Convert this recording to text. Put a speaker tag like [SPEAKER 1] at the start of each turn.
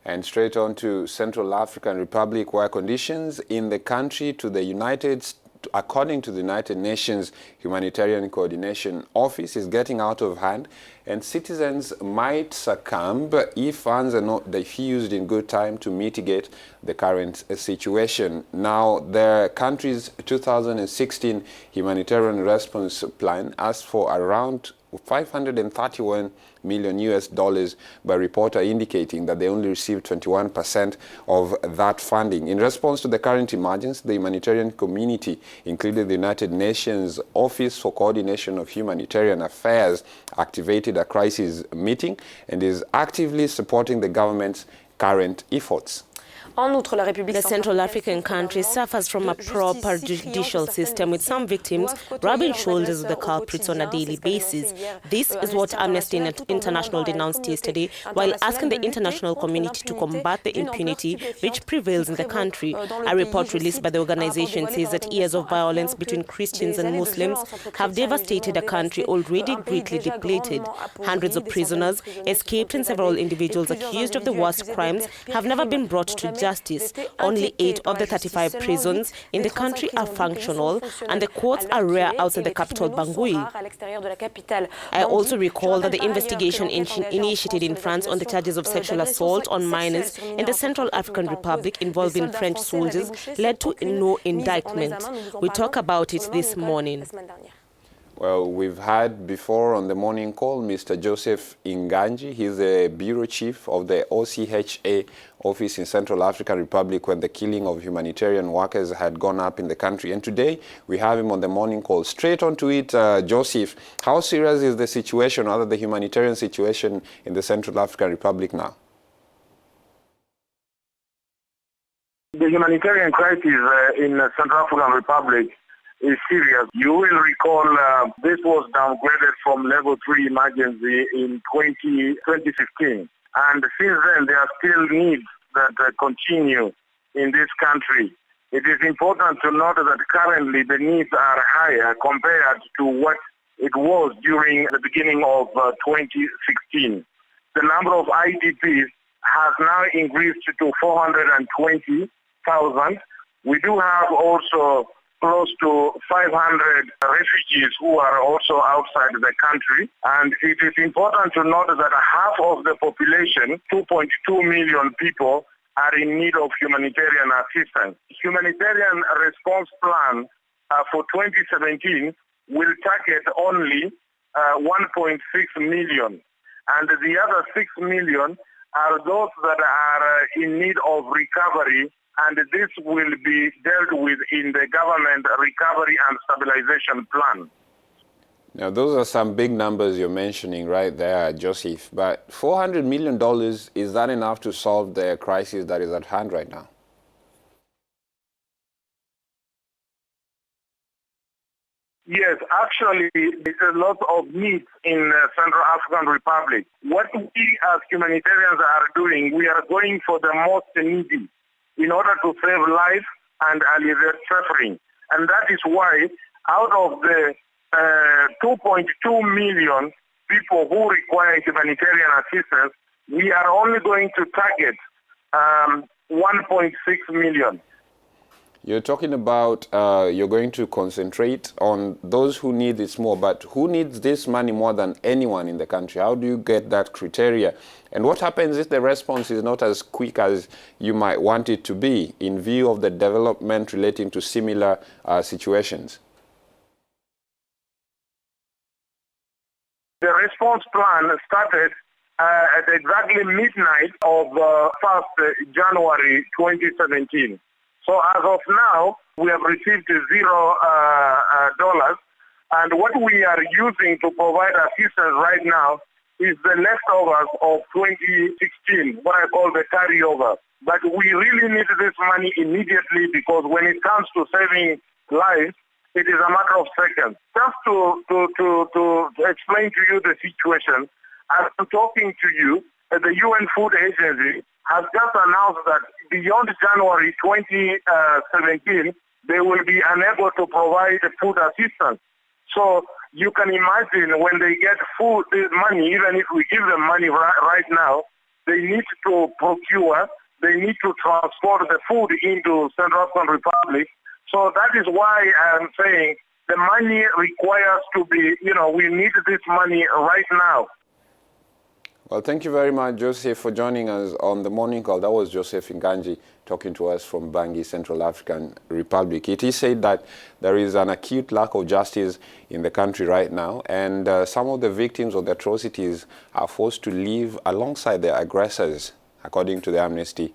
[SPEAKER 1] And straight on to Central African Republic, where conditions in the country according to the United Nations Humanitarian Coordination Office is getting out of hand, and citizens might succumb if funds are not diffused in good time to mitigate the current situation. Now, the country's 2016 Humanitarian Response Plan asked for around $531 million, by reporter indicating that they only received 21% of that funding. In response to the current emergency, the humanitarian community, including the United Nations Office for Coordination of Humanitarian Affairs, activated a crisis meeting and is actively supporting the government's current efforts.
[SPEAKER 2] The Central African country suffers from a proper judicial system, with some victims rubbing shoulders with the culprits on a daily basis. This is what Amnesty International denounced yesterday while asking the international community to combat the impunity which prevails in the country. A report released by the organization says that years of violence between Christians and Muslims have devastated a country already greatly depleted. Hundreds of prisoners escaped and several individuals accused of the worst crimes have never been brought to justice. Only 8 of the 35 prisons in the country are functional, and the courts are rare outside the capital, Bangui. I also recall that the investigation initiated in France on the charges of sexual assault on minors in the Central African Republic involving French soldiers led to no indictment. We talk about it this morning.
[SPEAKER 1] Well, we've had before on the morning call Mr. Joseph Inganji. He's the bureau chief of the OCHA office in Central African Republic when the killing of humanitarian workers had gone up in the country. And today we have him on the morning call. Straight on to it, Joseph, how serious is the situation, or the humanitarian situation in the Central African Republic now?
[SPEAKER 3] The humanitarian crisis in Central African Republic is serious. You will recall this was downgraded from level 3 emergency in 2015. And since then, there are still needs that continue in this country. It is important to note that currently the needs are higher compared to what it was during the beginning of 2016. The number of IDPs has now increased to 420,000. We do have also close to 500 refugees who are also outside the country. And it is important to note that half of the population, 2.2 million people, are in need of humanitarian assistance. Humanitarian response plan for 2017 will target only 1.6 million. And the other 6 million are those that are in need of recovery, and this will be dealt with in the government recovery and stabilization plan.
[SPEAKER 1] Now, those are some big numbers you're mentioning right there, Joseph. But $400 million, is that enough to solve the crisis that is at hand right now?
[SPEAKER 3] Yes, actually, there's a lot of needs in Central African Republic. What we as humanitarians are doing, we are going for the most needy in order to save life and alleviate suffering. And that is why out of the 2.2 million people who require humanitarian assistance, we are only going to target 1.6 million.
[SPEAKER 1] You're talking about you're going to concentrate on those who need this more, but who needs this money more than anyone in the country? How do you get that criteria? And what happens if the response is not as quick as you might want it to be in view of the development relating to similar situations?
[SPEAKER 3] The response plan started at exactly midnight of 1st January 2017. So as of now, we have received $0, and what we are using to provide assistance right now is the leftovers of 2016, what I call the carryover. But we really need this money immediately, because when it comes to saving lives, it is a matter of seconds. Just to explain to you the situation, as I'm talking to you, the UN Food Agency has just announced that beyond January 2017, they will be unable to provide food assistance. So you can imagine when they get food, money, even if we give them money right now, they need to procure, they need to transport the food into Central African Republic. So that is why I'm saying the money requires to be, we need this money right now.
[SPEAKER 1] Well, thank you very much, Joseph, for joining us on the morning call. That was Joseph Nganji talking to us from Bangui, Central African Republic. It is said that there is an acute lack of justice in the country right now, and some of the victims of the atrocities are forced to live alongside their aggressors, according to the Amnesty